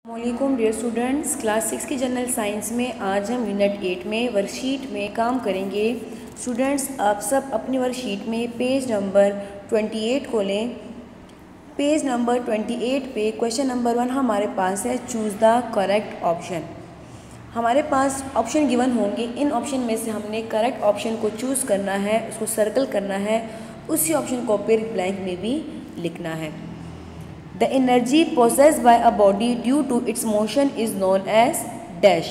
अस्सलामुअलैकुम dear students, class 6 की general science में आज हम यूनिट 8 में वर्कशीट में काम करेंगे। स्टूडेंट्स, आप सब अपनी वर्कशीट में पेज नंबर 28 खोलें। पेज नंबर 28 पे क्वेश्चन नंबर 1 हमारे पास है, चूज़ द करेक्ट ऑप्शन। हमारे पास ऑप्शन गिवन होंगे, इन ऑप्शन में से हमने करेक्ट ऑप्शन को चूज़ करना है, उसको सर्कल करना है, उसी ऑप्शन को फिर ब्लैंक में भी लिखना है। The energy possessed by a body due to its motion is known as dash।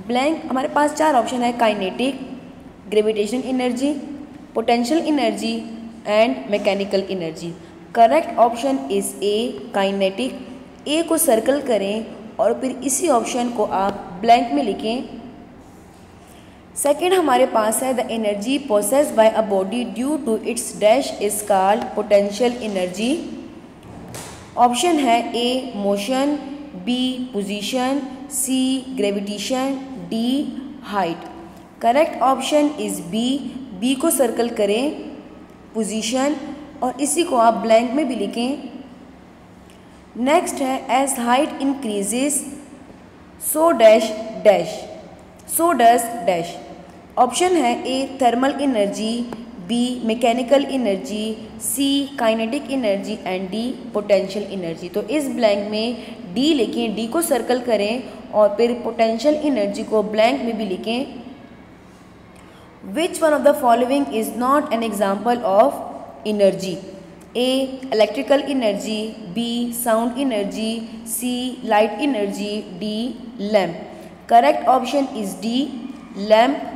Blank हमारे पास चार ऑप्शन है, kinetic, gravitation energy, potential energy and mechanical energy. Correct option is A, kinetic. A को circle करें और फिर इसी option को आप ब्लैंक में लिखें। सेकेंड हमारे पास है, the energy possessed by a body due to its dash is called potential energy. Option है A motion, B position, C gravitation, D height. Correct option is B. B को circle करें, position, और इसी को आप ब्लैंक में भी लिखें। नेक्स्ट है, as height increases so dash dash, so does dash. Option है A thermal energy, B mechanical energy, C kinetic energy and D potential energy. तो इस ब्लैंक में डी लिखें, डी को सर्कल करें और फिर पोटेंशियल एनर्जी को ब्लैंक में भी लिखें। Which one of the following is not an example of energy? A electrical energy, B sound energy, C light energy, D lamp. Correct option is D, lamp.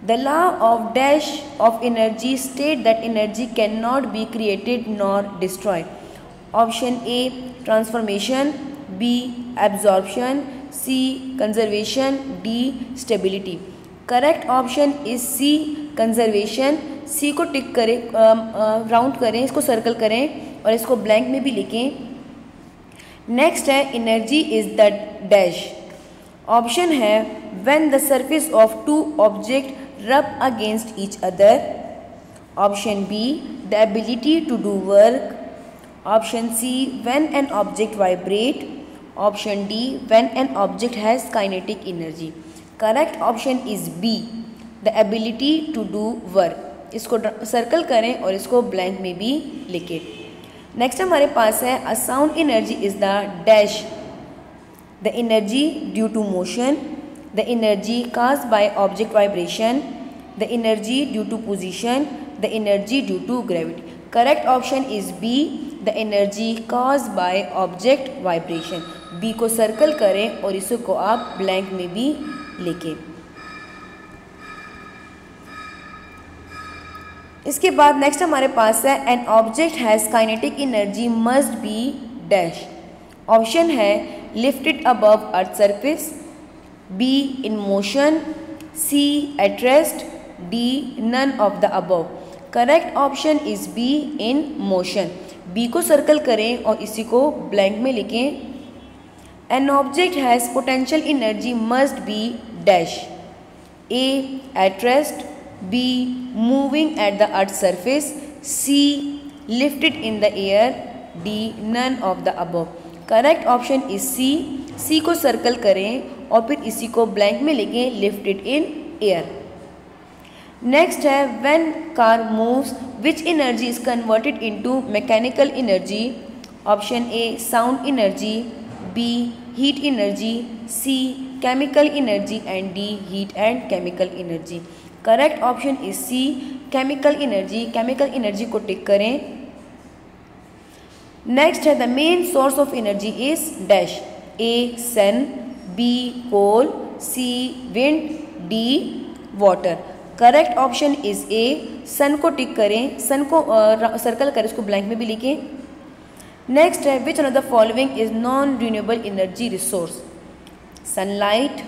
The law of dash of energy state that energy cannot be created nor destroyed. Option A transformation, B absorption, C conservation, D stability. Correct option is C conservation। C को tick करें, round करें, इसको circle करें और इसको blank में भी लिखें। नेक्स्ट है, energy is the dash. Option है, when the surface of two objects rub against each other। Option B the ability to do work। Option C when an object vibrate। Option D when an object has kinetic energy। Correct option is B the ability to do work। इसको circle करें और इसको blank में भी लिखें। Next हमारे पास है, a sound energy is the dash, the energy due to motion, the energy caused by object vibration, the energy due to position, the energy due to gravity। Correct option is B the energy caused by object vibration। B को circle करें और इसको आप blank में भी लिखें। इसके बाद नेक्स्ट हमारे पास है, an object has kinetic energy must be dash। Option है, lifted above earth surface, B in motion, C at rest, D none of the above। Correct option is B in motion। B को circle करें और इसी को blank में लिखें। An object has potential energy must be dash। A at rest, B moving at the earth's surface, C lifted in the air, D none of the above। Correct option is C। C को circle करें और फिर इसी को blank में लिखें, lifted in air. Next है, when car moves which energy is converted into mechanical energy. Option A sound energy, B heat energy, C chemical energy and D heat and chemical energy. Correct option is C chemical energy. Chemical energy को tick करें। Next है, the main source of energy is dash. A sun, B coal, C wind, D water. Correct option is A, sun को tick करें, सन को circle करें, इसको blank में भी लिखें। नेक्स्ट है, which one of the following is non renewable energy resource? Sunlight,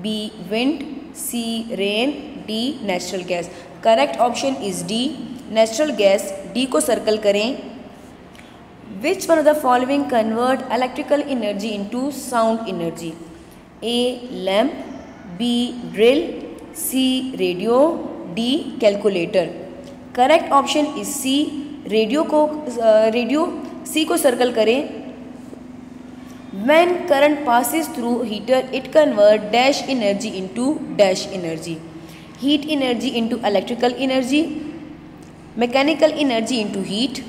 B wind, C rain, D natural gas. Correct option is D natural gas. D को सर्कल करें। Which one of the following convert electrical energy into sound energy? A lamp, B drill, C radio, D calculator। Correct option is C radio. C को circle करें When current passes through heater, it convert dash energy into dash energy. Heat energy into electrical energy, mechanical energy into heat,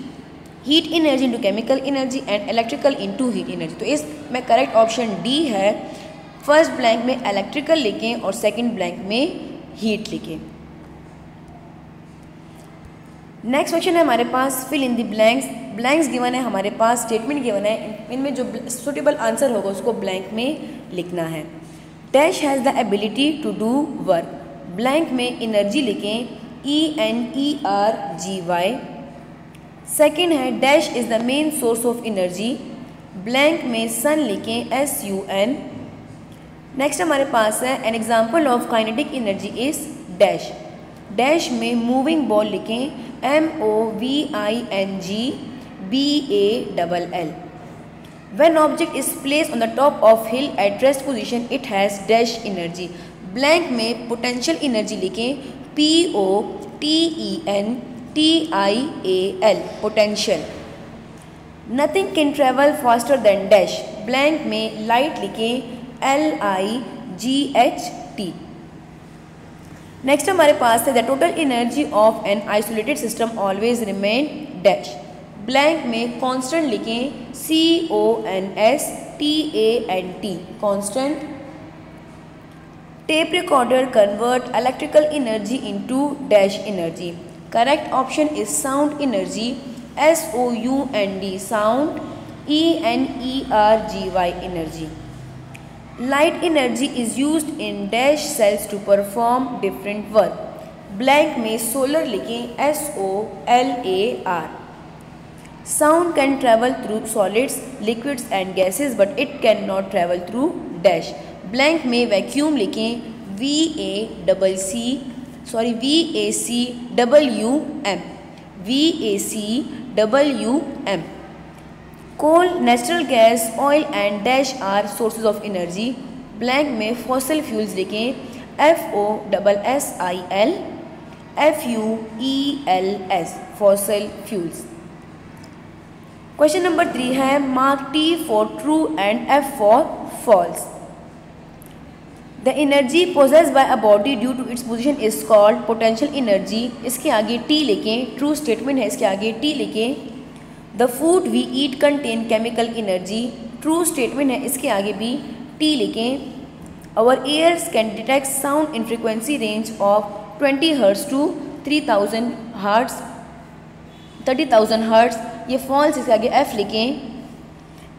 heat energy into chemical energy and electrical into heat energy. तो इसमें correct option D है। First blank में electrical लिखें और second blank में heat लिखें। Next question है हमारे पास fill in the blanks. Blanks given है हमारे पास, स्टेटमेंट गिवन है, इनमें जो सुटेबल आंसर होगा उसको ब्लैंक में लिखना है। Dash has the ability to do work. Blank में एनर्जी लिखें ENERGY। सेकेंड है dash is the main source of energy. Blank में सन लिखें SUN। नेक्स्ट हमारे पास है an example of kinetic energy is dash. Dash में मूविंग बॉल लिखें MOVING BALL। When object is placed on the top of hill at rest position, it has dash energy। Blank में potential energy लिखें POTENTIAL potential. Nothing can travel faster than dash. Blank में light लिखें LIGHT। Next हमारे पास है the total energy of an isolated system always remain dash. Blank में constant लिखें CONSTANT constant. Tape recorder convert electrical energy into dash energy. Correct option is sound energy SOUND sound ENERGY energy. Light energy is used in dash cells to perform different work। Blank में solar लिखें SOLAR। Sound can travel through solids, liquids and gases but it cannot travel through dash। Blank में vacuum लिखें VACWM। Coal, natural gas, oil and dash are sources of energy. Blank में fossil fuels लिखें FOSSIL FUELS fossil fuels. Question number 3 है mark T for true and F for false. The energy possessed by a body due to its position is called potential energy. इसके आगे T लिखें, true statement है, इसके आगे T लिखें। The food we eat contain chemical energy. True statement है, इसके आगे भी T लिखें। Our ears can detect sound in frequency range of 20 hertz to 3000 hertz. ये फॉल्स, इसके आगे F लिखें।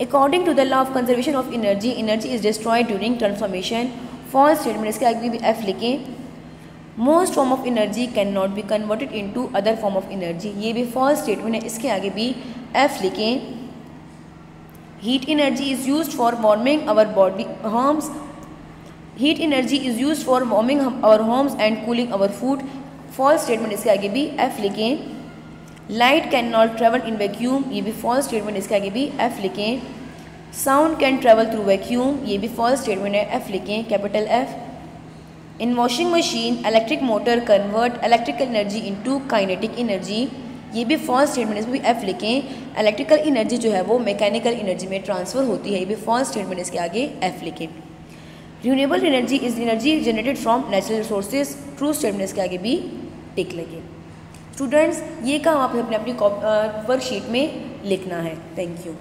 According to the law of conservation of energy, energy is destroyed during transformation. False statement, इसके आगे भी F लिखें। Most form of energy can not be converted into other form of energy. ये भी false statement है, इसके आगे भी F लिखें। Heat energy is used for warming our body homes. Heat energy is used for warming our homes and cooling our food. False statement, इसके आगे भी F लिखें। Light can not travel in vacuum. ये भी false statement, इसके आगे भी F लिखें। Sound can travel through vacuum. ये भी फॉल्स स्टेटमेंट है, F लिखें, capital F। In washing machine electric motor convert electrical energy into kinetic energy. ये भी फॉल्स स्टेटमेंट, इसमें भी F लिखें। इलेक्ट्रिकल एनर्जी जो है वो मैकेनिकल एनर्जी में ट्रांसफ़र होती है। ये भी फॉल्स स्टेटमेंट, इसके आगे F लिखें। Renewable energy is energy generated from natural resources. True statement, इसके आगे भी टिक लगे। स्टूडेंट्स, ये काम आप अपनी वर्कशीट में लिखना है। Thank you.